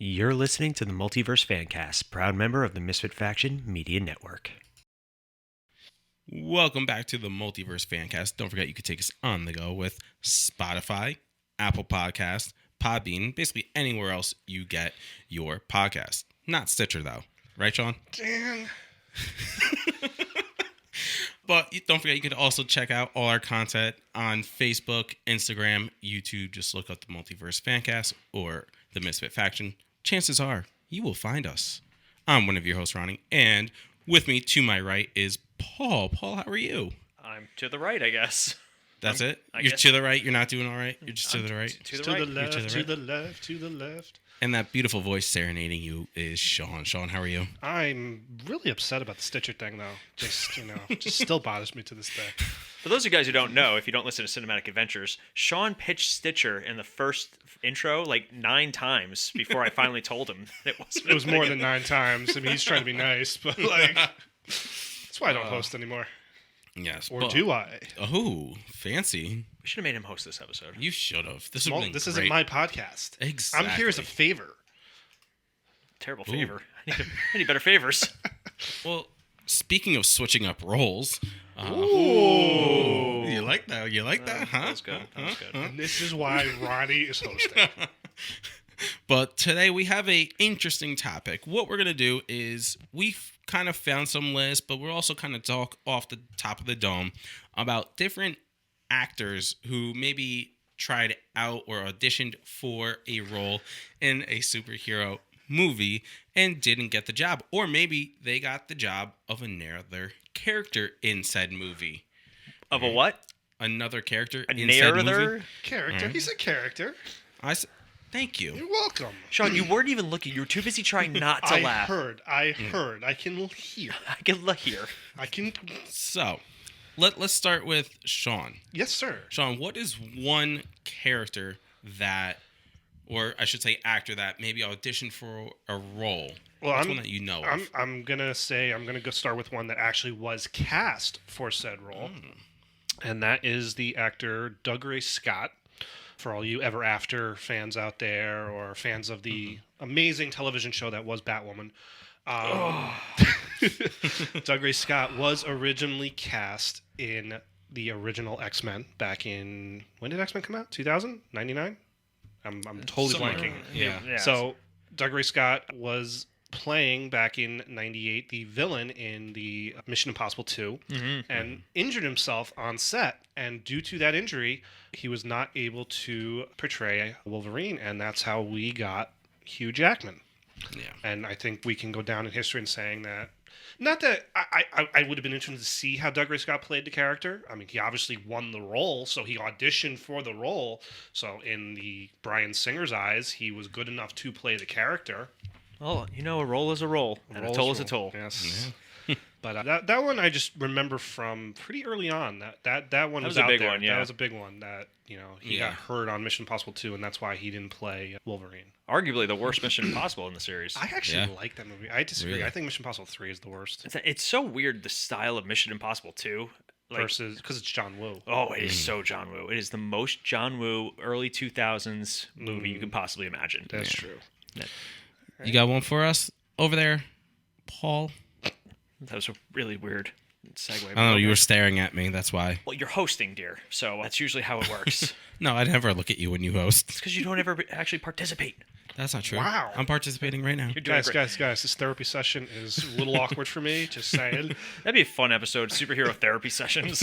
You're listening to the Multiverse Fancast, proud member of the Misfit Faction Media Network. Welcome back to the Multiverse Fancast. Don't forget you can take us on the go with Spotify, Apple Podcasts, Podbean, basically anywhere else you get your podcast. Not Stitcher, though. Right, Sean? Dang. But don't forget you can also check out all our content on Facebook, Instagram, YouTube. Just look up the Multiverse Fancast or the Misfit Faction. Chances are you will find us. I'm one of your hosts, Ronnie, and with me to my right is Paul. Paul, how are you? I'm to the right, I guess. That's it? I You're guess. to the right? You're not doing all right? You're just to the right? To the To right. the left, to the to right. the left, to the left. And that beautiful voice serenading you is Sean. Sean, how are you? I'm really upset about the Stitcher thing, though. Just, just still bothers me to this day. For those of you guys who don't know, if you don't listen to Cinematic Adventures, Sean pitched Stitcher in the first intro like 9 times before I finally told him it wasn't. It was more than 9 times. I mean, he's trying to be nice, but like, that's why I don't host anymore. Yes. Or do I? Oh, fancy. We should have made him host this episode. You should have. This This isn't my podcast. Exactly. I'm here as a favor. Terrible favor. I need better favors. Well, speaking of switching up roles. Ooh. You like that? You like that? Huh? That was good. That was good. And this is why Ronnie is hosting. But today we have a interesting topic. What we're going to do is we've kind of found some lists, but we're also kind of talk off the top of the dome about different actors who maybe tried out or auditioned for a role in a superhero movie and didn't get the job. Or maybe they got the job of another character in said movie. Of a what? Another character A in said movie. narrator? Character. He's a character. Thank you. You're welcome. Sean, you weren't even looking. You were too busy trying not to laugh. I heard. I can hear. I can look here. I can. So, let's start with Sean. Yes, sir. Sean, what is one character that, or I should say actor that maybe auditioned for a role? Well, What's one that you know of? I'm gonna go start with one that actually was cast for said role, and that is the actor Dougray Scott. For all you Ever After fans out there, or fans of the amazing television show that was Batwoman, Dougray Scott was originally cast in the original X-Men back in, when did X-Men come out? 2000? 99? I'm totally Somewhere. blanking. Yeah. So Dougray Scott was playing back in 98 the villain in the Mission Impossible 2 and injured himself on set, and due to that injury he was not able to portray Wolverine, and that's how we got Hugh Jackman. Yeah. And I think we can go down in history in saying that, not that I would have been interested to see how Dougray Scott played the character. I mean, he obviously won the role, so he auditioned for the role, so in the Bryan Singer's eyes he was good enough to play the character. Well, a roll is a roll, and a toll is a toll. Yes. But that one I just remember from pretty early on. That one was a out big there. one, yeah. That was a big one. That he got hurt on Mission Impossible 2, and that's why he didn't play Wolverine. Arguably the worst Mission Impossible in the series. I actually like that movie. I disagree. Really? I think Mission Impossible 3 is the worst. It's so weird, the style of Mission Impossible 2. Versus, because it's John Woo. Oh, it is so John Woo. It is the most John Woo early 2000s movie you could possibly imagine. That's true. You got one for us over there, Paul? That was a really weird segue. I don't know. You were staring at me. That's why. Well, you're hosting, dear, so that's usually how it works. No, I'd never look at you when you host. It's because you don't ever actually participate. That's not true. Wow. I'm participating right now. You're doing great. Guys, this therapy session is a little awkward for me. Just saying. That'd be a fun episode, superhero therapy sessions.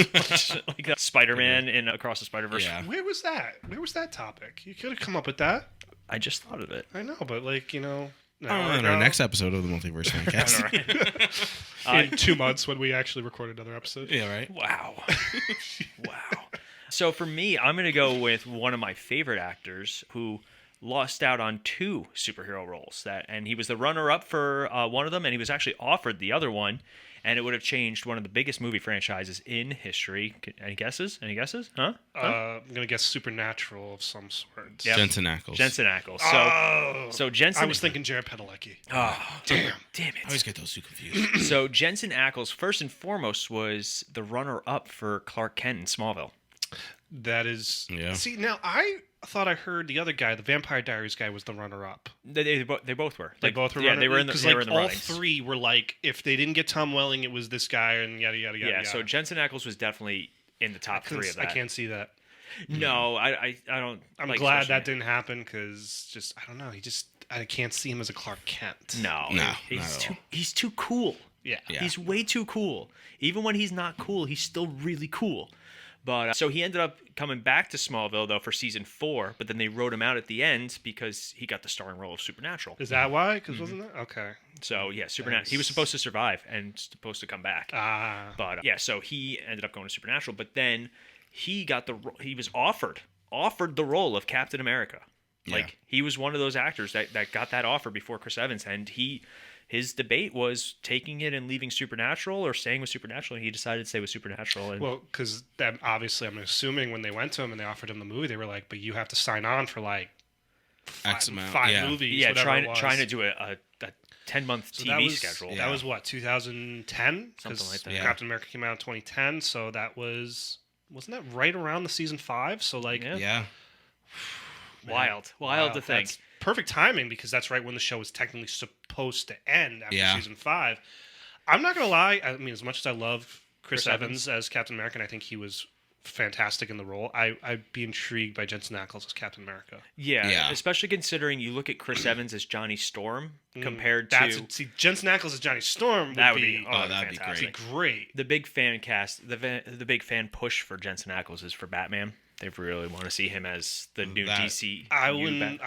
Like Spider-Man in Across the Spider-Verse. Yeah. Where was that? Where was that topic? You could have come up with that. I just thought of it. I know, but In our next episode of the Multiverse Fancast. in 2 months when we actually record another episode. Yeah, right? Wow. Wow. So for me, I'm going to go with one of my favorite actors who lost out on 2 superhero roles. And he was the runner-up for one of them, and he was actually offered the other one, and it would have changed one of the biggest movie franchises in history. Any guesses? Huh? I'm going to guess Supernatural of some sort. Yep. Jensen Ackles. Jensen Ackles. So Jensen... I was thinking Jared Padalecki. Oh, damn I it. always get those two confused. So Jensen Ackles, first and foremost, was the runner-up for Clark Kent in Smallville. That is... Yeah. See, now I thought I heard the other guy, the Vampire Diaries guy, was the runner-up. They both were. They both were. Yeah, they were in the, they were in the all runnings. three were like, if they didn't get Tom Welling, it was this guy, and yada yada yada. Yeah, yada. so Jensen Ackles was definitely in the top three of that. I can't see that. No, I don't. I'm like, glad especially- that didn't happen because I don't know. I can't see him as a Clark Kent. No, No, he's not at too all. he's too cool. Yeah. Yeah. He's way too cool. Even when he's not cool, he's still really cool. But so he ended up coming back to Smallville though for season 4, but then they wrote him out at the end because he got the starring role of Supernatural. Is that why? Because wasn't that okay? So yeah, Supernatural. He was supposed to survive and supposed to come back. But yeah, so he ended up going to Supernatural. But then he got he was offered the role of Captain America. Like he was one of those actors that got that offer before Chris Evans, and his debate was taking it and leaving Supernatural or staying with Supernatural, and he decided to stay with Supernatural. And Well, because that obviously, I'm assuming when they went to him and they offered him the movie, they were like, "But you have to sign on for like X amount, five yeah. movies." yeah, whatever it was. trying to do a 10-month So TV schedule. That was what 2010, Something like that. Yeah. Captain America came out in 2010, so wasn't that right around the season 5? So like, Yeah. Yeah. Wild to wow, think. that's perfect timing because that's right when the show was technically supposed to end after Yeah. season 5. I'm not gonna lie. I mean, as much as I love Chris Chris Evans as Captain America, and I think he was fantastic in the role, I'd be intrigued by Jensen Ackles as Captain America. Yeah, especially considering you look at Chris Evans as Johnny Storm compared to See, Jensen Ackles as Johnny Storm that would would be that'd be fantastic. great. The big fan cast, the big fan push for Jensen Ackles is for Batman. They really want to see him as the new DC. I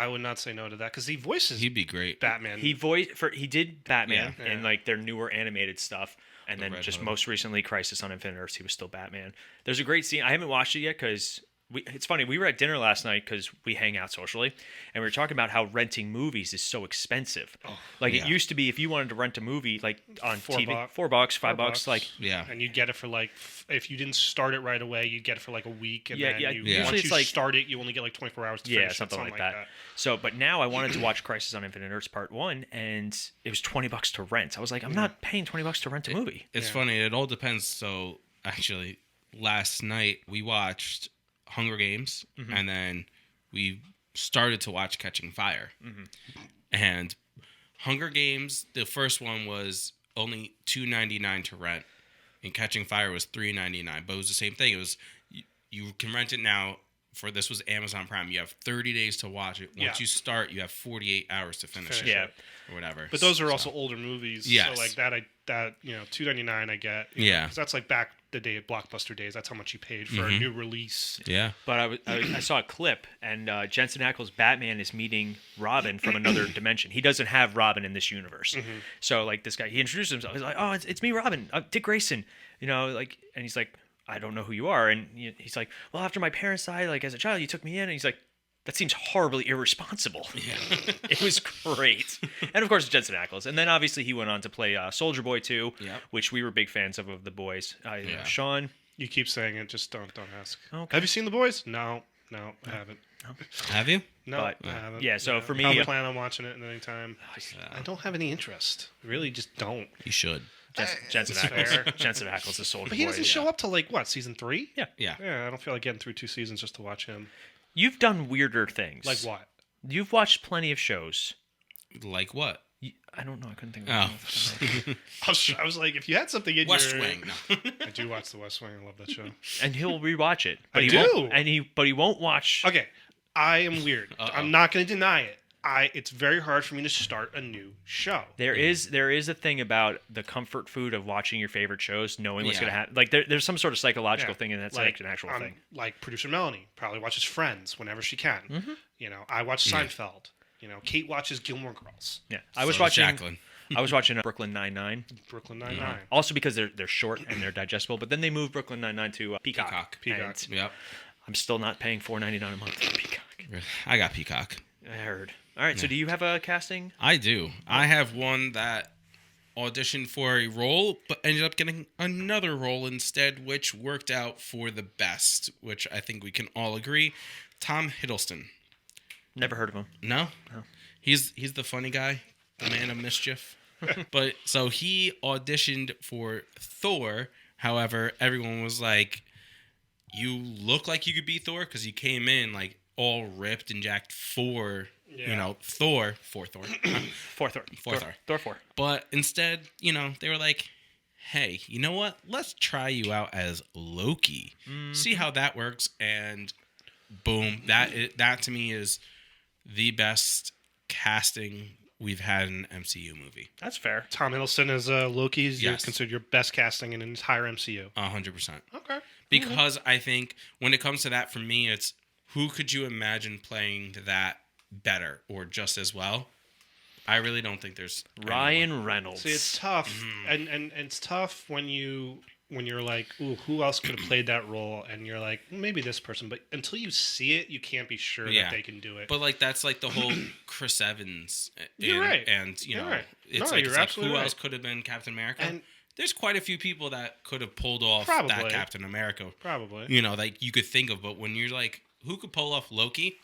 would not say no to that because he voices He'd be great. Batman. He did Batman Yeah. in like their newer animated stuff, and The then Red just Hood. most recently, Crisis on Infinite Earths, he was still Batman. There's a great scene. I haven't watched it yet because it's funny. We were at dinner last night because we hang out socially, and we were talking about how renting movies is so expensive. Like yeah. it used to be, if you wanted to rent a movie like on TV, $4, $4, $5, like Yeah. and you'd get it for like if you didn't start it right away, you'd get it for like a week, and Yeah, then yeah. you, Usually once it's you like- start it, you only get like 24 hours to yeah, finish it, something like that. that. So, but now I wanted to watch Crisis on Infinite Earths Part 1, and it was $20 to rent. I was like, I'm not paying $20 to rent a movie. It's Yeah. funny. It all depends. So actually, last night we watched Hunger Games, and then we started to watch Catching Fire. And Hunger Games, the first one was only $2.99 to rent, and Catching Fire was $3.99. But it was the same thing. It was you can rent it now. This was Amazon Prime. You have 30 days to watch it. Once Yeah. you start, you have 48 hours to finish it. Yeah. Or whatever. But those are So- also older movies. Yes. So like that $2.99 I get. Yeah. Because that's like back the day of Blockbuster days. That's how much you paid for a new release. Yeah. But I saw a clip, and Jensen Ackles' Batman is meeting Robin from another dimension. He doesn't have Robin in this universe. So, like, this guy, he introduces himself. He's like, oh, it's me, Robin. Dick Grayson. You know, like, and he's like, I don't know who you are. And he's like, well, after my parents died, like, as a child, you took me in. And he's like, that seems horribly irresponsible. Yeah. It was great. And, of course, Jensen Ackles. And then, obviously, he went on to play Soldier Boy 2, Yep. which we were big fans of The Boys. Yeah. Sean. You keep saying it, just don't ask. Okay. Have you seen The Boys? No, I haven't. Have you? No, But, I haven't. yeah, so No. for me- I don't plan on watching it at any time. Yeah. I don't have any interest. Really, just don't. You should. Jensen It's fair. Ackles. Jensen Ackles is Soldier But he Boy. doesn't show up till like what, season 3? Yeah. Yeah. Yeah, I don't feel like getting through 2 seasons just to watch him. You've done weirder things. Like what? You've watched plenty of shows. Like what? I don't know. I couldn't think of Oh. anything. I was like, if you had something in West your... Wing. No. I do watch The West Wing. I love that show. And he'll rewatch it. But I he do. Won't, but he won't watch. Okay, I am weird. Uh-oh. I'm not going to deny it. It's very hard for me to start a new show. There is a thing about the comfort food of watching your favorite shows, knowing what's Yeah. going to happen. Like there's some sort of psychological Yeah. thing, and that's Like, like an actual thing. Like producer Melanie probably watches Friends whenever she can. Mm-hmm. You know, I watch Yeah. Seinfeld. You know, Kate watches Gilmore Girls, Yeah, I was So watching. Jacqueline. I was watching Brooklyn Nine-Nine. Brooklyn Nine-Nine. Also because they're short and they're digestible. But then they moved Brooklyn Nine-Nine to Peacock. Peacock. And Yep. I'm still not paying $4.99 a month for Peacock. I got Peacock. I heard. All right. So do you have a casting? I do. I have one that auditioned for a role, but ended up getting another role instead, which worked out for the best, which I think we can all agree. Tom Hiddleston. Never heard of him. No? He's the funny guy, the man of mischief. But so he auditioned for Thor. However, everyone was like, you look like you could be Thor, because he came in like all ripped and jacked for Yeah. Thor. Thor. Thor 4. But instead, they were like, hey, you know what? Let's try you out as Loki. See how that works. And boom, that to me is the best casting we've had in an MCU movie. That's fair. Tom Hiddleston as Loki is Yes. considered your best casting in an entire MCU. 100%. Okay. Because I think when it comes to that, for me, it's who could you imagine playing that better or just as well? I really don't think there's Ryan anyone. Reynolds. See, it's tough, and it's tough when you're like, ooh, who else could have played that role? And you're like, maybe this person, but until you see it, you can't be sure that they can do it. But that's like the whole Chris Evans. You're right. And You're right. it's No, like, you're it's like absolutely who right. else could have been Captain America? And there's quite a few people that could have pulled off Probably. that Captain America. probably. Like you could think of, but when you're like, who could pull off Loki?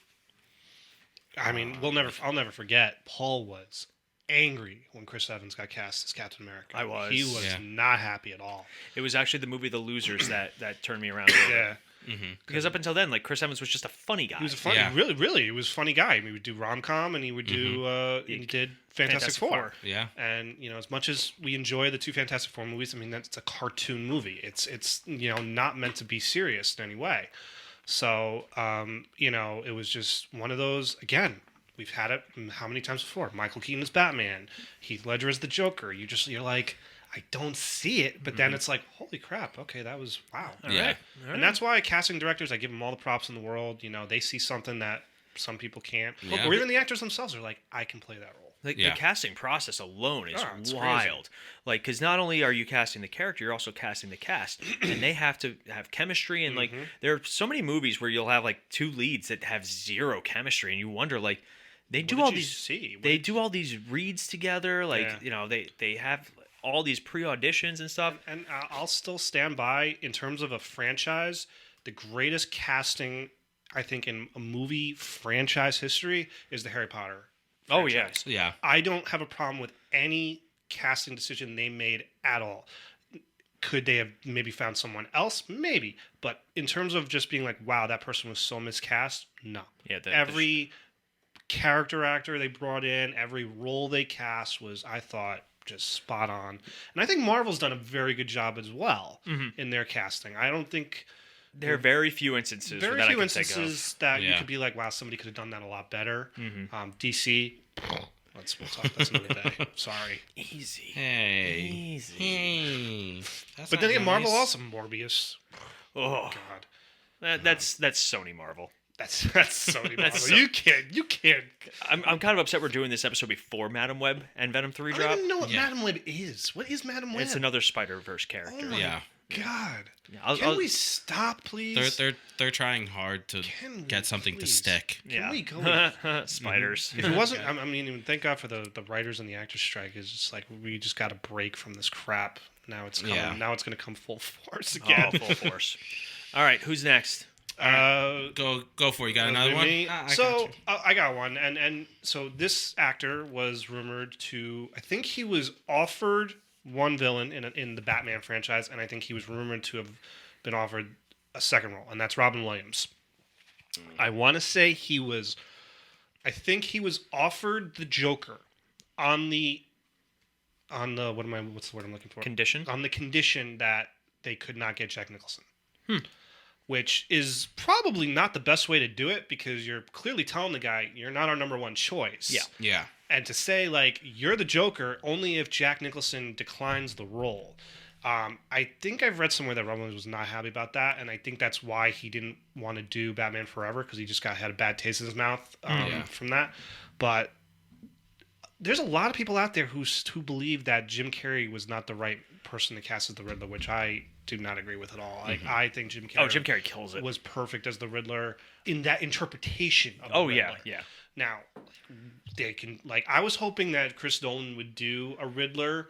I mean, I'll never forget. Paul was angry when Chris Evans got cast as Captain America. I was. He was not happy at all. It was actually the movie The Losers that turned me around. A little bit. Yeah. Because up until then, like Chris Evans was just a funny guy. He was a funny, Yeah. really, he was a funny guy. I mean, he would do rom-com and he would do, he did Fantastic Four. Yeah. And, as much as we enjoy the two Fantastic Four movies, I mean, that's a cartoon movie. It's not meant to be serious in any way. So, it was just one of those, again, we've had it how many times before? Michael Keaton as Batman, Heath Ledger as the Joker. You're like, I don't see it, but then it's like, holy crap, okay, that was, wow. All Yeah. right. And that's why casting directors, I give them all the props in the world. They see something that some people can't. Yeah. Or even the actors themselves are like, I can play that role. Like Yeah. the casting process alone is it's wild. Like, because not only are you casting the character, you're also casting the cast, and they have to have chemistry. And like, there are so many movies where you'll have like two leads that have zero chemistry, and you wonder like, they do all these reads together. Like, Yeah. they have all these pre-auditions and stuff. And I'll still stand by, in terms of a franchise, the greatest casting, I think, in a movie franchise history is the Harry Potter Oh yeah. franchise. Yeah. I don't have a problem with any casting decision they made at all. Could they have maybe found someone else? Maybe. But in terms of just being like, wow, that person was so miscast, no. Yeah, Every character actor they brought in, every role they cast was, I thought, just spot on. And I think Marvel's done a very good job as well in their casting. I don't think... There are very few instances Very that few I can think instances that you Yeah. could be like, wow, somebody could have done that a lot better. DC, we'll talk. That's another day. Sorry. of. Easy. Hey. Easy. Hey. That's But not then again, Marvel nice. also Morbius. Oh, God, that's Sony Marvel. that's Sony Marvel. That's so- You can't. I'm kind of upset we're doing this episode before Madam Web and Venom 3 I drop. don't even know what Yeah. Madam Web is. What is Madam Web? It's another Spider-Verse character. Oh my Yeah. God. Yeah, Can we stop, please? They're trying hard to Can we get something to please? stick. Can we go? Spiders. If it wasn't, I mean, even thank God for the writers and the actors strike. It's just like, we just got a break from this crap. Now it's coming. Yeah. Now it's going to come full force again. Oh, full force. All right, who's next? Go for it. You got another one? Me? I So got you. I got one, and so this actor was rumored to. I think he was offered one villain in the Batman franchise, and I think he was rumored to have been offered a second role, and that's Robin Williams. I want to say he was. I think he was offered the Joker on the what's the word I'm looking for? Condition? On the condition that they could not get Jack Nicholson. Which is probably not the best way to do it, because you're clearly telling the guy you're not our number one choice. Yeah. Yeah. And to say, like, you're the Joker only if Jack Nicholson declines the role. I think I've read somewhere that Robin Williams was not happy about that, and I think that's why he didn't want to do Batman Forever, because he just had a bad taste in his mouth from that. But there's a lot of people out there who believe that Jim Carrey was not the right person to cast as the Riddler, which I do not agree with at all. Like, I think Jim Carrey, Jim Carrey kills it. was perfect as the Riddler in that interpretation of the Oh, Riddler. yeah. Now, they can, like, I was hoping that Chris Nolan would do a Riddler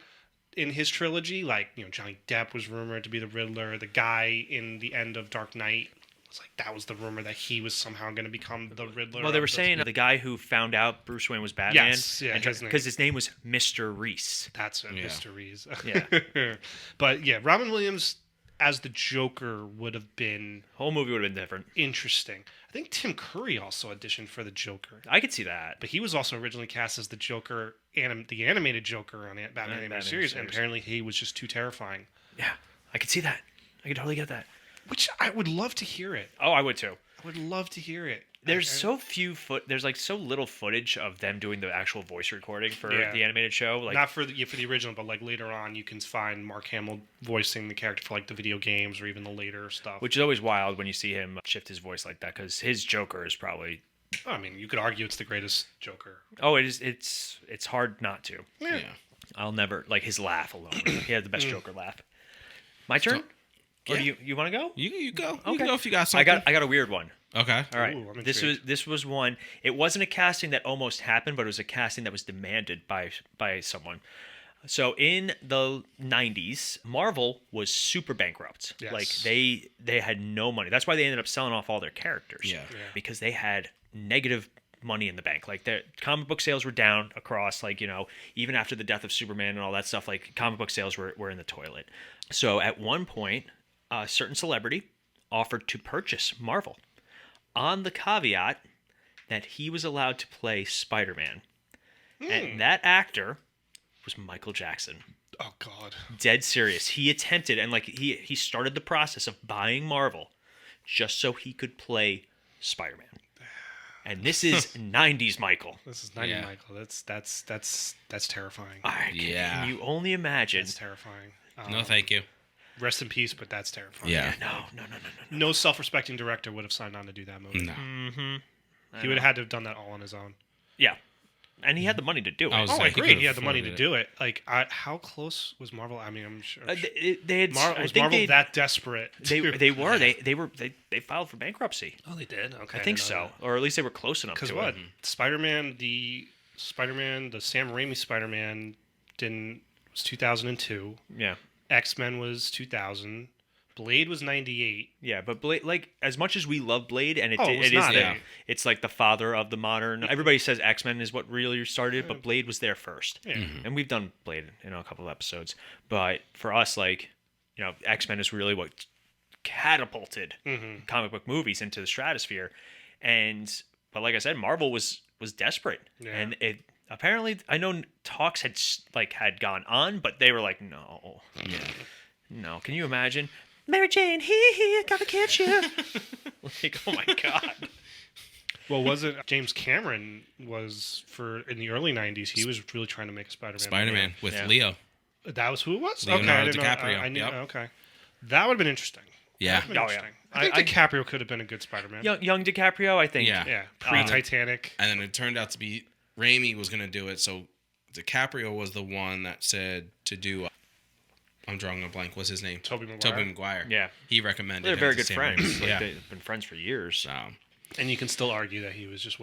in his trilogy. Like, Johnny Depp was rumored to be the Riddler. The guy in the end of Dark Knight was like, that was the rumor that he was somehow going to become the Riddler. Well, they of were the- saying the guy who found out Bruce Wayne was Batman. Yes, yeah, his name. Because his name was Mr. Reese. That's it, Yeah. Mr. Reese. Yeah. But yeah, Robin Williams, as the Joker would have been Whole movie would have been different. interesting. I think Tim Curry also auditioned for the Joker, I could see that. but he was also originally cast as the Joker, the animated Joker on the Batman animated series, and apparently he was just too terrifying. Yeah, I could see that. I could totally get that. Which I would love to hear it. Oh, I would too. I would love to hear it. There's so there's so little footage of them doing the actual voice recording for Yeah. the animated show. Like, not for the original, but like later on, you can find Mark Hamill voicing the character for like the video games or even the later stuff. which is always wild when you see him shift his voice like that, because his Joker is probably. I mean, you could argue it's the greatest Joker. Oh, it is. It's hard not to. Yeah. I'll never like his laugh alone. He had the best Joker laugh. My turn. Or yeah. do you want to go? You go. Okay. You go if you got something. I got a weird one. Okay. All right. Ooh, I'm this intrigued. was one. It wasn't a casting that almost happened, but it was a casting that was demanded by someone. So in the 90s, Marvel was super bankrupt. Yes. Like they had no money. That's why they ended up selling off all their characters. Yeah. Because they had negative money in the bank. Like their comic book sales were down across, like, you know, even after the death of Superman and all that stuff, like comic book sales were in the toilet. So at one point, a certain celebrity offered to purchase Marvel on the caveat that he was allowed to play Spider-Man. And that actor was Michael Jackson. Oh God. Dead serious. He attempted, and like he started the process of buying Marvel just so he could play Spider-Man. And this is 90s Michael. This is 90 Yeah. Michael. That's terrifying. Yeah. Can you only imagine? That's terrifying. No, thank you. Rest in peace, but that's terrifying. Yeah. No. No self-respecting director would have signed on to do that movie. No. He would have had to have done that all on his own. Yeah. And he had the money to do it. I was Oh, I like, he agree. could've He had the money to afforded do it. Like, how close was Marvel? I mean, I'm sure. They had. I Was think Marvel that desperate? they were. They filed for bankruptcy. Oh, they did. Okay, I think so, or at least they were close enough. Because to what? it. Spider-Man, the Sam Raimi Spider-Man, was 2002. Yeah. X-Men was 2000. Blade was 98. Yeah, but Blade, like, as much as we love Blade, and Oh, it was it is not, the, it's like the father of the modern. Everybody says X-Men is what really started, but Blade was there first. Yeah. And we've done Blade in a couple of episodes, but for us, like, you know, X-Men is really what catapulted comic book movies into the stratosphere. But like I said, Marvel was desperate, Yeah. and it apparently, I know talks had gone on, but they were like, no, no. Can you imagine? Mary Jane, he gotta catch you. Like, oh my god. Well, was it James Cameron was in the early 90s? He was really trying to make a Spider-Man. Spider-Man with Yeah. Leo. That was who it was? Leonardo okay, I didn't know. DiCaprio. I knew. Yep. Okay. That would have been interesting. Yeah. That would've been Oh, yeah. interesting. I think DiCaprio could have been a good Spider-Man. Young DiCaprio, I think. Yeah. Yeah. Pre-Titanic. And then it turned out to be Raimi was going to do it. So DiCaprio was the one that said to do. I'm drawing a blank. What's his name? Tobey Maguire. Yeah. He recommended. They're him very to good Sam friends. Raimi. Like, Yeah. they've been friends for years. So And you can still argue that he was just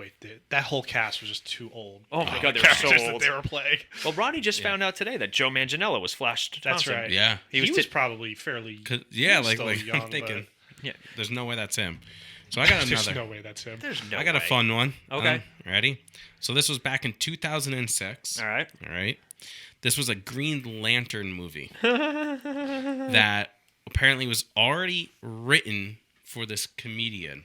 that whole cast was just too old. Oh my god, they The were so characters that old. they were playing. Well, Ronnie just found out today that Joe Manganiello was Flash Thompson. That's right. yeah. He was was t- probably fairly. Yeah, he was like still I'm young, thinking. Yeah. There's no way that's him. So I got but There's another. no way that's him. There's no I got a way. fun one. Okay. Ready? So this was back in 2006. All right. All right. This was a Green Lantern movie that apparently was already written for this comedian.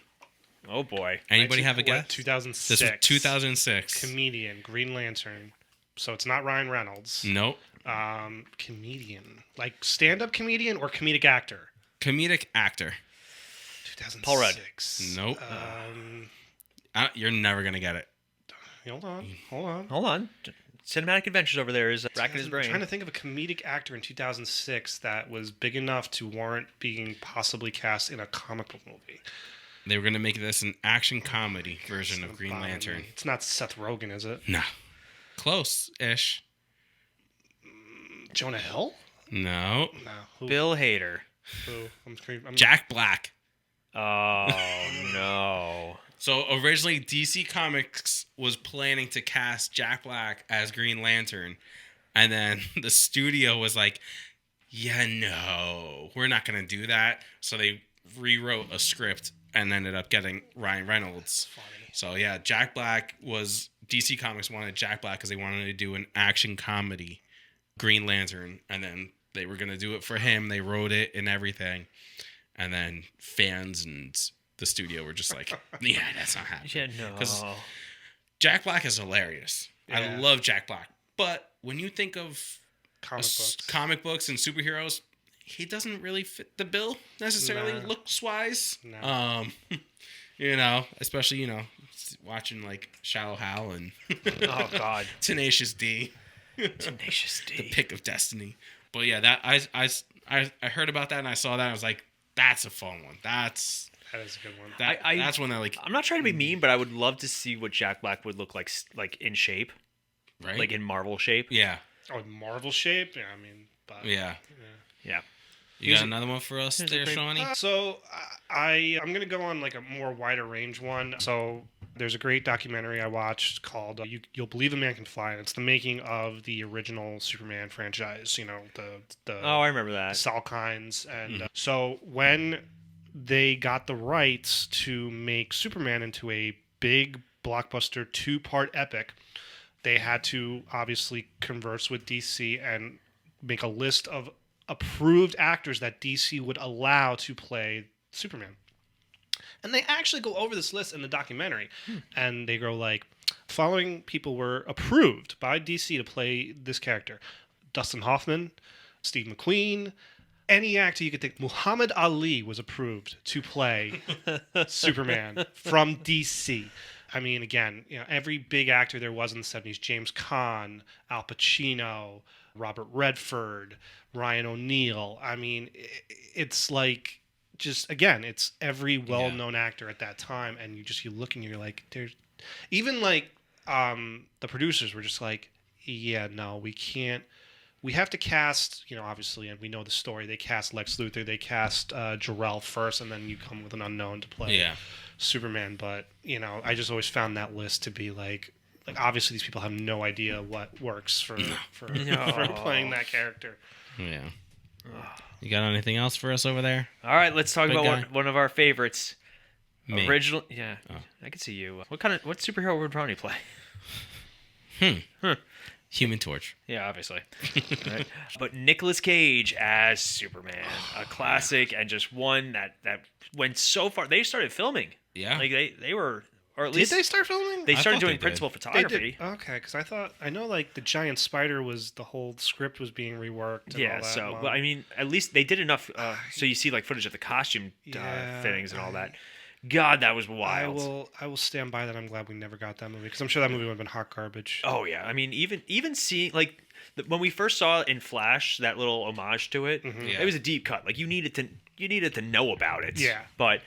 Oh boy. Anybody have a guess? 2006. This was 2006. Comedian, Green Lantern. So it's not Ryan Reynolds. Nope. Comedian, like stand-up comedian or comedic actor. Comedic actor. 2006. Paul Rudd. Nope. You're never gonna get it. Hold on. Hold on. Cinematic Adventures over there is racking his I'm brain. trying to think of a comedic actor in 2006 that was big enough to warrant being possibly cast in a comic book movie. They were gonna make this an action comedy version of Green Lantern. It's not Seth Rogen, is it? Nah. Close-ish. Jonah Hill? No. No. Who? Bill Hader. Who? I'm Jack Black. Oh no. So originally, DC Comics was planning to cast Jack Black as Green Lantern, and then the studio was like, "Yeah, no, we're not gonna do that." So they rewrote a script and ended up getting Ryan Reynolds. funny. So yeah, Jack Black was DC Comics wanted Jack Black because they wanted to do an action comedy Green Lantern, and then They were going to do it for him. They wrote it and everything. And then fans and the studio were just like, yeah, that's not happening. Yeah, no. Because Jack Black is hilarious. Yeah. I love Jack Black. But when you think of Comic books. comic books and superheroes, he doesn't really fit the bill necessarily, Nah. looks-wise. No. Especially, watching like Shallow Hal and Oh God, Tenacious D. Tenacious D. The Pick of Destiny. But yeah, that I heard about that and I saw that and I was like, that's a fun one. That is a good one. That's one that like I'm not trying to be mean, but I would love to see what Jack Black would look like in shape, right? like in Marvel shape. Yeah. Oh, Marvel shape? Yeah, I mean, but Yeah. Yeah. You got another one for us there, Shawnee? So I'm going to go on like a more wider range one. So there's a great documentary I watched called You'll Believe a Man Can Fly, and it's the making of the original Superman franchise, the Oh, I remember that. Salkinds. And so when they got the rights to make Superman into a big blockbuster 2-part epic, they had to obviously converse with DC and make a list of approved actors that DC would allow to play Superman. And they actually go over this list in the documentary. And they go like, following people were approved by DC to play this character. Dustin Hoffman, Steve McQueen, any actor you could think. Muhammad Ali was approved to play Superman from DC. I mean, again, every big actor there was in the 70s, James Caan, Al Pacino, Robert Redford, Ryan O'Neal. I mean, it's like, just, again, it's every well-known actor at that time, and you look and you're like, there's, even like, the producers were just like, yeah, no, we can't. We have to cast, obviously, and we know the story. They cast Lex Luthor, they cast Jor-El first, and then you come with an unknown to play Superman. But I just always found that list to be like obviously these people have no idea what works for playing that character. Yeah. You got anything else for us over there? All right, let's talk about one of our favorites. Me. Original, yeah. Oh. I can see you. What superhero would Ronnie play? Human Torch. Yeah, obviously. Right. But Nicolas Cage as Superman, a classic, and just one that went so far. They started filming. Yeah. Like they were, or at least did they start filming? They started thought doing they did. principal photography. Okay, because I know like the giant spider was, the whole script was being reworked. And all that. So but I mean, at least they did enough. So you see like footage of the costume fittings and all that. God, that was wild. I will stand by that. I'm glad we never got that movie, because I'm sure that movie would have been hot garbage. Oh yeah, I mean, even seeing like when we first saw it in Flash, that little homage to it, it was a deep cut. Like you needed to know about it. Yeah. But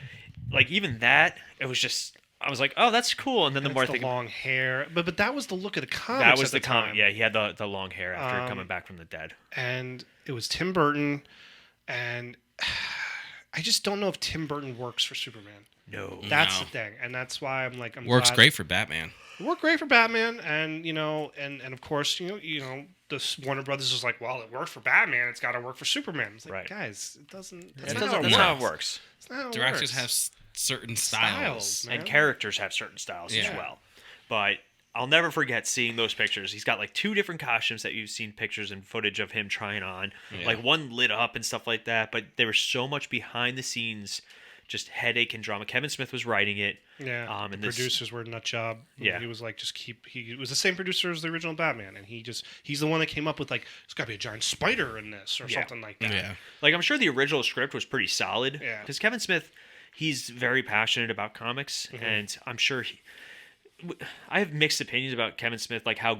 like even that, it was just, I was like, oh, that's cool. And then the more I think, long hair, but that was the look of the comics. that was at the comic. time. Yeah, he had the long hair after coming back from the dead. And it was Tim Burton, and I just don't know if Tim Burton works for Superman. No, That's the thing, and that's why I'm Works glad. great for Batman. It worked great for Batman, and and of course, the Warner Brothers is like, well, it worked for Batman, it's got to work for Superman. It's like, right. Guys, it doesn't. That's how it works. It's not how it Directors works. have certain styles. man. And characters have certain styles as well. But I'll never forget seeing those pictures. He's got like 2 different costumes that you've seen pictures and footage of him trying on. Yeah. Like one lit up and stuff like that. But there was so much behind the scenes, just headache and drama. Kevin Smith was writing it. Yeah, and the producers were a nut job. Yeah. He was like, he was the same producer as the original Batman, and he's the one that came up with like, there's got to be a giant spider in this or something like that. Yeah. Like I'm sure the original script was pretty solid. Yeah. Because Kevin Smith, he's very passionate about comics, and I'm sure I have mixed opinions about Kevin Smith, like how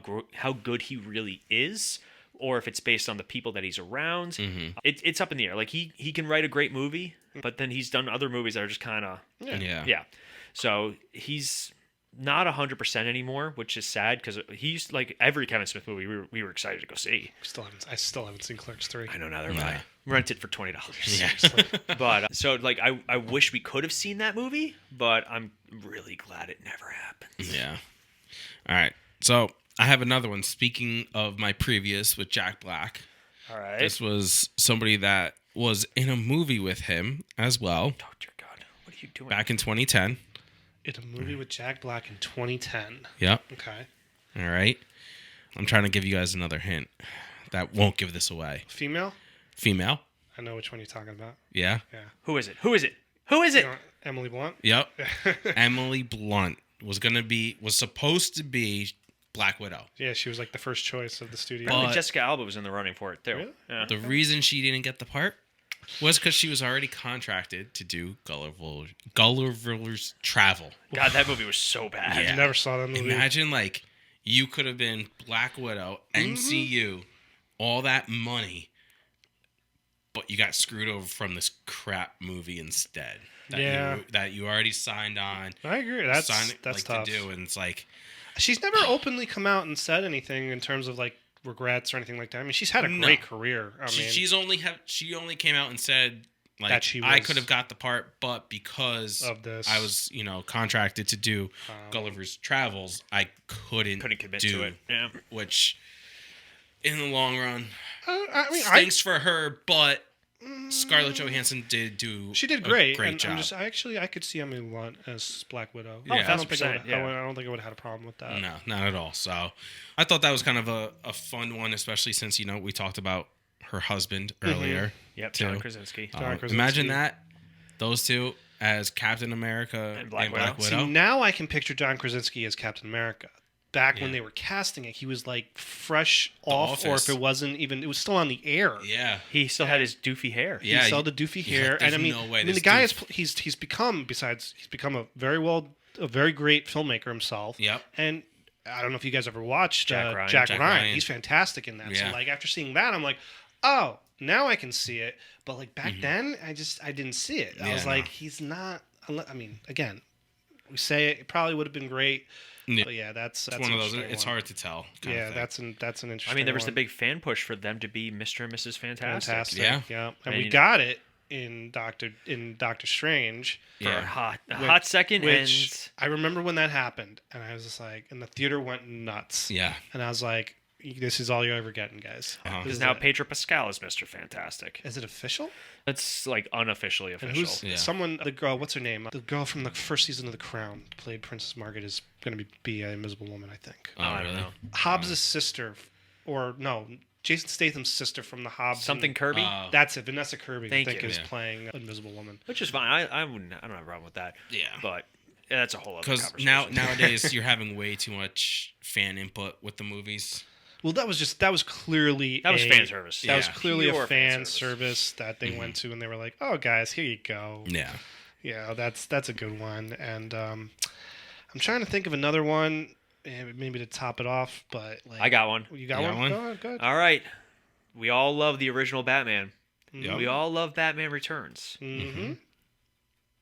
good he really is, or if it's based on the people that he's around. It's up in the air. Like he can write a great movie, but then he's done other movies that are just kind of yeah. So he's not 100% anymore, which is sad, because he's like every Kevin Smith movie we were excited to go see. I still haven't seen Clerks 3. I know, neither have I. Rent it for $20. Yeah. But so like I wish we could have seen that movie, but I'm really glad it never happened. Yeah. All right. So I have another one. Speaking of my previous with Jack Black. All right. This was somebody that was in a movie with him as well. Oh dear God, what are you doing? Back in 2010. It's a movie with Jack Black in 2010. Yep. Okay. All right. I'm trying to give you guys another hint that won't give this away. Female? female. I know which one you're talking about. Yeah. Yeah. Who is it? Who is it? Who is it? You know, Emily Blunt. Yep. Emily Blunt was supposed to be Black Widow. Yeah, she was like the first choice of the studio. But- Jessica Alba was in the running for it too. Really? Yeah. The reason she didn't get the part was because she was already contracted to do Gulliver's Travel. God, that movie was so bad. Yeah. Never saw that movie. Imagine like you could have been Black Widow, MCU, all that money, but you got screwed over from this crap movie instead. That you already signed on. I agree. That's like tough. to do, and it's like She's never openly come out and said anything in terms of like regrets or anything like that. I mean, she's had a great career. I mean, she only came out and said like that she I was- could have got the part, but because of this. I was contracted to do Gulliver's Travels, I couldn't commit do to it. Yeah. Which in the long run I mean, stinks for her, but Scarlett Johansson did do she did great. a great and job. I could see Emily Blunt as Black Widow. Oh, I don't think 100%, yeah. I don't think I would have had a problem with that. No, not at all. So I thought that was kind of a fun one, especially since we talked about her husband earlier. Yep. too. John Krasinski. John Krasinski. Imagine that, those two as Captain America And Black Widow. Widow. See, now I can picture John Krasinski as Captain America. Back when they were casting it, he was like fresh off, or Office. if it wasn't even, it was still on the air. Yeah. He still had his doofy hair. He Yeah, still had the doofy hair, there's and I mean, no way the this guy dude- he's become a very great filmmaker himself. Yep. And I don't know if you guys ever watched Jack Ryan. Jack Jack Ryan. Ryan. He's fantastic in that. Yeah. So like after seeing that, I'm like, oh, now I can see it. But like back Mm-hmm. then, I didn't see it. I Yeah, was like, he's not. I mean, again, we say it probably would have been great. Yeah. But yeah, that's It's one of those. interesting It's one. hard to tell. kind of Yeah, thing. that's an interesting. I mean, there was the one. big fan push for them to be Mr. and Mrs. Fantastic. Fantastic. Yeah. And And we you- got it in Doctor Strange. For a yeah. hot second, Which I remember when that happened, and I was just like, and the theater went nuts. Yeah. And I was like, this is all you're ever getting, guys. Uh-huh. This because is now it. Pedro Pascal is Mr. Fantastic. Is it official? That's like unofficially And official. who's Yeah. someone? The girl, what's her name? The girl from the first season of The Crown, played Princess Margaret, is going to be an Invisible Woman, I think. Oh, I don't really? know. Hobbs' sister, or no, Jason Statham's sister from the Hobbs. Something Kirby, That's it. Vanessa Kirby, Thank I think, you. is Yeah. playing Invisible Woman. which is fine. I don't have a problem with that. Yeah. But that's a whole other Because conversation. nowadays you're having way too much fan input with the movies. Well, that was clearly that was fan service. That was Yeah. clearly a Pure fan service that they went to, and they were like, "Oh, guys, here you go." Yeah. Yeah, that's a good one. And I'm trying to think of another one, maybe to top it off. But like, I got one. You got You got one? one? Go ahead, go ahead. All right. We all love the original Batman. Yep. We all love Batman Returns. Mm-hmm.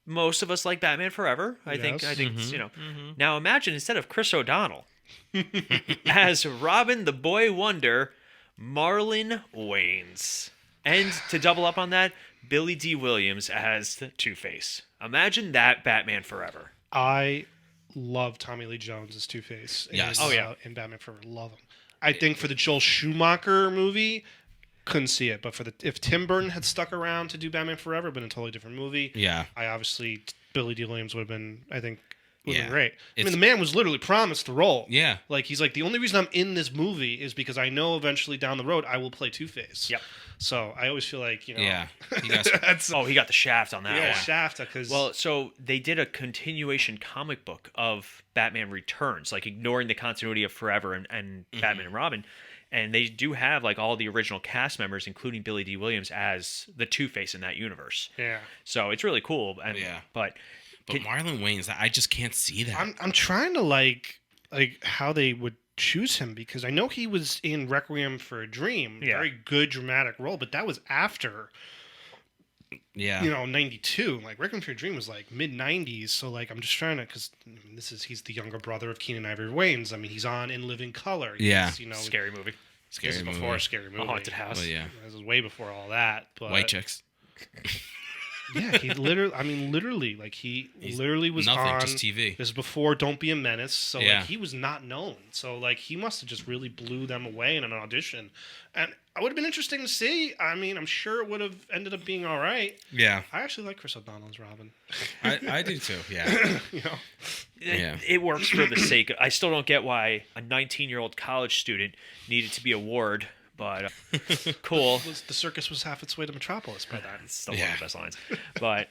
Most of us like Batman Forever. I think Yes. it's, Now imagine instead of Chris O'Donnell as Robin the Boy Wonder, Marlon Wayans. And to double up on that, Billy D. Williams as Two-Face. Imagine that Batman Forever. I love Tommy Lee Jones as Two-Face. Yes. Oh, yeah. In Batman Forever, love him. I think for the Joel Schumacher movie, couldn't see it. But if Tim Burton had stuck around to do Batman Forever, been a totally different movie. Yeah. I obviously Billy D. Williams would have been, I think, would have Yeah. been great. I It's- mean, the man was literally promised the role. Yeah. Like he's like, the only reason I'm in this movie is because I know eventually down the road I will play Two-Face. Yep. So I always feel like, Yeah. You guys- that's Oh, he got the shaft on that yeah, one. Shaft because Well, so they did a continuation comic book of Batman Returns, like ignoring the continuity of Forever and Batman and Robin. And they do have like all the original cast members, including Billy D. Williams, as the Two-Face in that universe. yeah. So it's really cool. And, Yeah. But But Marlon Wayans, I just can't see that. I'm trying to like how they would choose him because I know he was in Requiem for a Dream, Yeah. very good dramatic role, but that was after Yeah. 92. Like Requiem for a Dream was like mid 90s, so like I'm just trying to because he's the younger brother of Keenan Ivory Wayans. I mean he's on In Living Color. Yeah. He's, scary movie. Scary this is movie. before Scary Movie. A Haunted House. Well, yeah. This is way before all that. But White chicks. yeah, he literally, like he literally was nothing, on. just TV. This is before Don't Be a Menace, so Yeah. like he was not known. So like he must have just really blew them away in an audition, and it would have been interesting to see. I mean, I'm sure it would have ended up being all right. Yeah. I actually like Chris O'Donnell as Robin. I do too. Yeah. You know, Yeah. It works for the sake of, I still don't get why a 19-year-old college student needed to be a ward But cool. The circus was half its way to Metropolis by then. It's still one of the best lines. But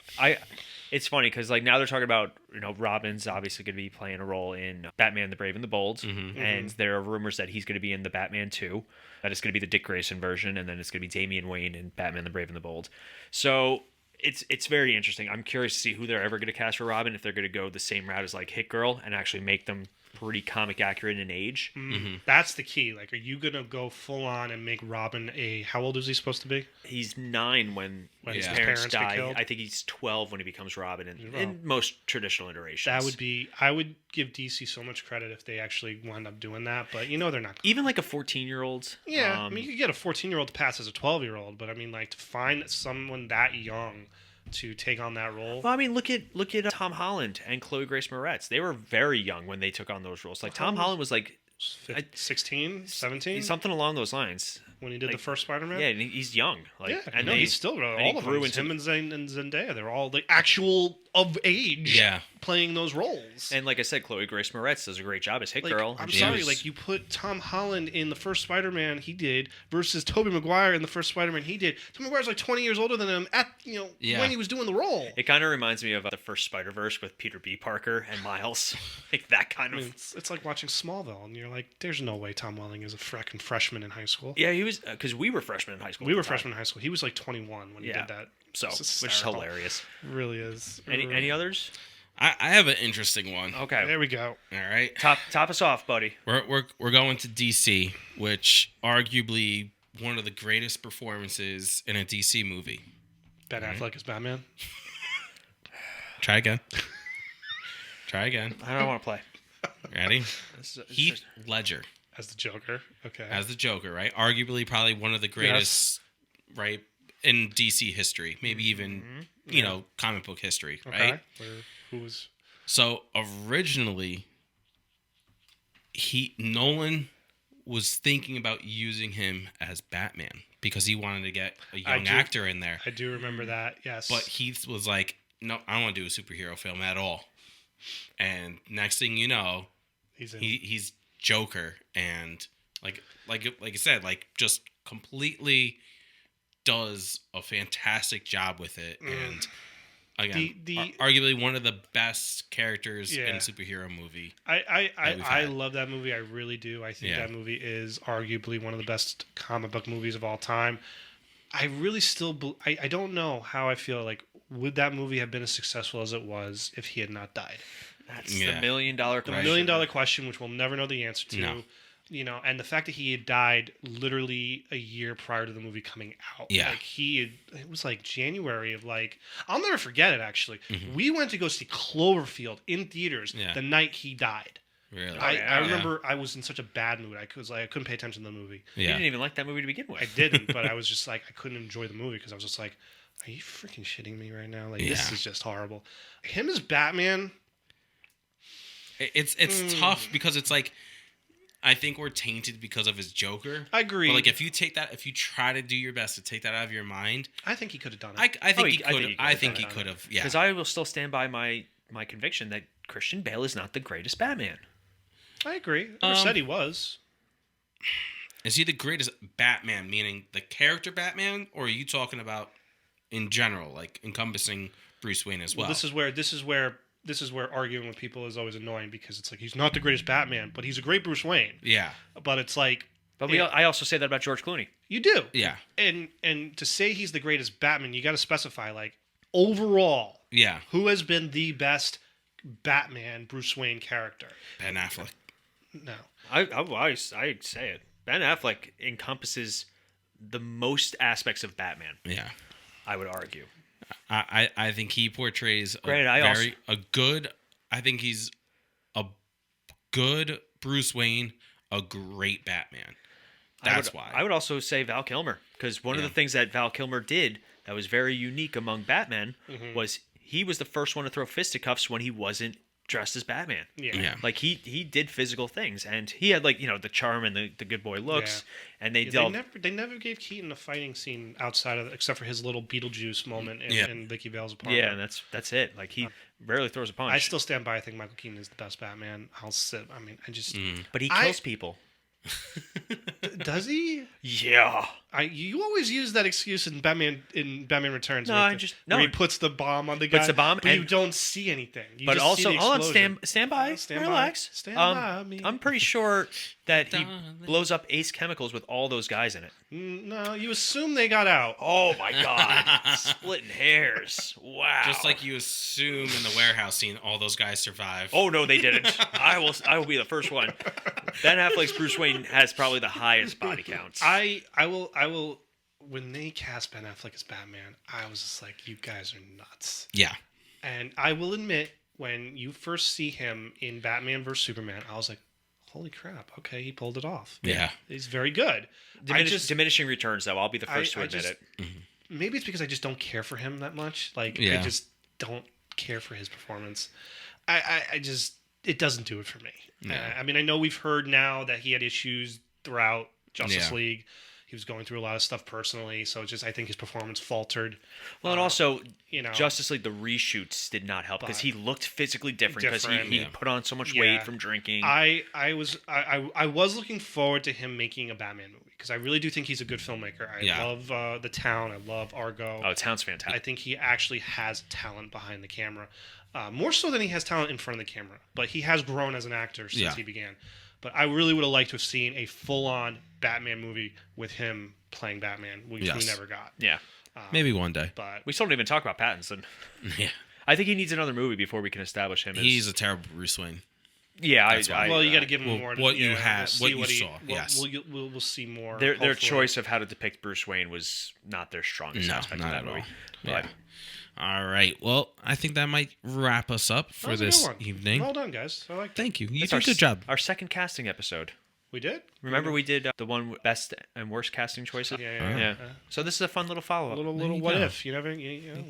it's funny because like now they're talking about, you know, Robin's obviously going to be playing a role in Batman: The Brave and the Bold, and there are rumors that he's going to be in the Batman 2. That it's going to be the Dick Grayson version, and then it's going to be Damian Wayne in Batman: The Brave and the Bold. So it's very interesting. I'm curious to see who they're ever going to cast for Robin, if they're going to go the same route as like Hit Girl and actually make them pretty comic accurate in age. That's the key. Like, are you gonna go full on and make Robin how old is he supposed to be? He's 9 when his his parents parents get die. killed? I think he's 12 when he becomes Robin in most traditional iterations. I would give DC so much credit if they actually wind up doing that, but you know they're not. Even like a 14-year-old. Yeah, I mean, you could get a 14-year-old to pass as a 12-year-old, but I mean, like, to find someone that young to take on that role. Well, I mean, look at Tom Holland and Chloe Grace Moretz. They were very young when they took on those roles. Like Tom Holland was like 16, 17? something along those lines. When he did the first Spider-Man? Yeah, and he's young. Like, Yeah, and he's still all of them. Him and Zendaya, they're all the actual of age playing those roles. And like I said, Chloe Grace Moretz does a great job as Hit Like, Girl. I'm sorry, like you put Tom Holland in the first Spider-Man he did versus Tobey Maguire in the first Spider-Man he did. Tobey Maguire's like 20 years older than him when he was doing the role. It kind of reminds me of the first Spider-Verse with Peter B. Parker and Miles. Like that kind of. It's like watching Smallville, and you're like, there's no way Tom Welling is a frickin' freshman in high school. Yeah, he was, because we were freshmen in high school. We were freshmen in high school. He was like 21 when he did that. So, which is hilarious. It really is. Any others? I have an interesting one. Okay. There we go. All right. Top us off, buddy. We're going to DC, which arguably one of the greatest performances in a DC movie. Ben Affleck is Batman. Try again. Try again. I don't want to play. Ready? Heath Ledger As the Joker. Okay. as the Joker, right? Arguably probably one of the greatest, right, in DC history. Maybe even, you know, comic book history, right? Who was... So originally, Nolan was thinking about using him as Batman because he wanted to get a young actor in there. I do remember that, yes. But Heath was like, no, I don't want to do a superhero film at all. And next thing you know, he's Joker, and like I said, like just completely does a fantastic job with it, and again, arguably one of the best characters in a superhero movie. I love that movie. I really do. I think that movie is arguably one of the best comic book movies of all time. I really still I don't know how I feel. Like, would that movie have been as successful as it was if he had not died? That's the $1 million question. The $1 million question, which we'll never know the answer to. No. You know, and the fact that he had died literally a year prior to the movie coming out. Yeah. Like it was like January of like, I'll never forget it actually. Mm-hmm. We went to go see Cloverfield in theaters the night he died. Really? I remember I was in such a bad mood. I couldn't pay attention to the movie. You didn't even like that movie to begin with. I didn't, but I was just like, I couldn't enjoy the movie because I was just like, are you freaking shitting me right now? Like, this is just horrible. Him as Batman. It's tough because it's like, I think we're tainted because of his Joker. I agree. But like, if you try to do your best to take that out of your mind, I think he could have done it. I think he could have. I think he could have. Yeah. Because I will still stand by my conviction that Christian Bale is not the greatest Batman. I agree. Never said he was. Is he the greatest Batman, meaning the character Batman, or are you talking about in general, like encompassing Bruce Wayne as well? This is where arguing with people is always annoying because it's like he's not the greatest Batman, but he's a great Bruce Wayne. Yeah. But it's like, but I also say that about George Clooney. You do. Yeah. And to say he's the greatest Batman, you got to specify like overall. Yeah. Who has been the best Batman Bruce Wayne character? Ben Affleck. No. I say it. Ben Affleck encompasses the most aspects of Batman. Yeah. I would argue. I think he portrays I think he's a good Bruce Wayne, a great Batman. That's why. I would also say Val Kilmer, because one of the things that Val Kilmer did that was very unique among Batman was he was the first one to throw fisticuffs when he wasn't dressed as Batman. Yeah. Like he did physical things, and he had like, you know, the charm and the good boy looks, and they never gave Keaton a fighting scene outside of except for his little Beetlejuice moment in Vicky Vale's apartment. Yeah, and that's it. Like he rarely throws a punch. I still stand by. I think Michael Keaton is the best Batman. But he kills people. Does he? Yeah. You always use that excuse in Batman Returns. No, where he puts the bomb on the guy. Puts the bomb, but you and- don't see anything. You But just also, see the hold on, explosion. stand by, Stand by. relax. Stand by me. I'm pretty sure that he Darling. blows up Ace Chemicals with all those guys in it. No, you assume they got out. Oh my god, splitting hairs! Wow. Just like you assume in the warehouse scene, all those guys survive. Oh no, they didn't. I will be the first one. Ben Affleck's Bruce Wayne has probably the highest body counts. I will. When they cast Ben Affleck as Batman, I was just like, you guys are nuts. Yeah. And I will admit, when you first see him in Batman vs Superman, I was like, holy crap, okay, he pulled it off. Yeah. He's very good. Diminishing returns, though. I'll be the first to admit it. Maybe it's because I just don't care for him that much. Like, Yeah. I just don't care for his performance. I just, it doesn't do it for me. Yeah. I mean, I know we've heard now that he had issues throughout Justice Yeah. League. He was going through a lot of stuff personally, so it's just I think his performance faltered. Well, and also, You know, Justice League, the reshoots did not help because But- he looked physically different because Different, he yeah. put on so much Yeah. weight from drinking. I was looking forward to him making a Batman movie because I really do think he's a good filmmaker. I Yeah. love The Town. I love Argo. Oh, it sounds I fantastic. think he actually has talent behind the camera, more so than he has talent in front of the camera. But he has grown as an actor since Yeah. he began. But I really would have liked to have seen a full-on Batman movie with him playing Batman, which Yes. we never got. Yeah. Maybe one day. But We still don't even talk about Pattinson. Yeah. I think he needs another movie before we can establish him as... He's a terrible Bruce Wayne. Yeah, That's why. well, you got to give him well, more. what you yeah, had- we'll see what you he- saw, yes. we'll see more. Their hopefully. choice of how to depict Bruce Wayne was not their strongest No, aspect not of that at movie. all. But Yeah. All right. Well, I think that might wrap us up That for was a good this one. evening. Well done, guys. I like. Thank you. You it's did a good job. Our second casting episode. We did. Remember we did the one with best and worst casting choices? Yeah. So this is a fun little follow-up. Little you what go. if you never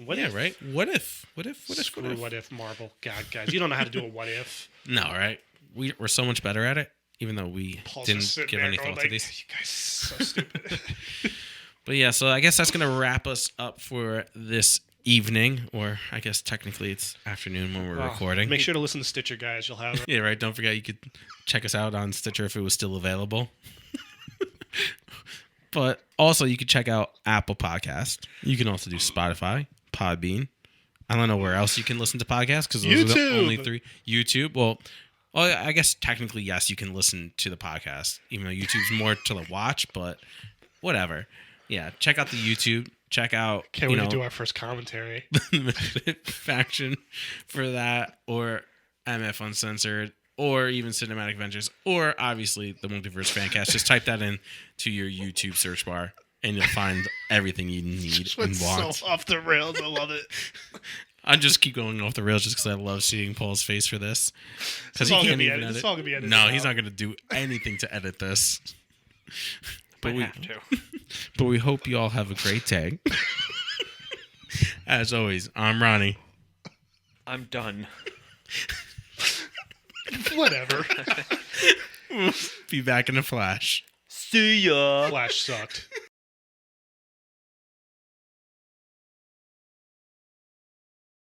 what yeah, if right? What if? What if? What if? Screw what if Marvel. God, guys, you don't know how to do a what if. No, right? We're so much better at it, even though we Paul's didn't just sitting give there any going thought to like, these. You guys are so stupid. But yeah, so I guess that's gonna wrap us up for this evening, or I guess technically it's afternoon when we're recording. Make sure to listen to Stitcher, guys. You'll have. Yeah, right. Don't forget you could check us out on Stitcher if it was still available. But also you could check out Apple Podcast. You can also do Spotify, Podbean. I don't know where else you can listen to podcasts because those are the YouTube. only three. YouTube. Well, I guess technically yes, you can listen to the podcast, even though YouTube's more to the watch. But whatever. Yeah, check out the YouTube. Check out Can't wait to do our first commentary. the Misfit Faction for that, or MF Uncensored, or even Cinematic Ventures, or obviously the Multiverse Fancast. Just type that in to your YouTube search bar, and you'll find everything you need and want. So off the rails. I love it. I just keep going off the rails just because I love seeing Paul's face for this. Because It's all gonna be edited. It's all gonna be edited No, out. he's not going to do anything to edit this. But Might have to. but we hope you all have a great day. As always, I'm Ronnie. I'm done. Whatever. Be back in a flash. See ya. Flash sucked.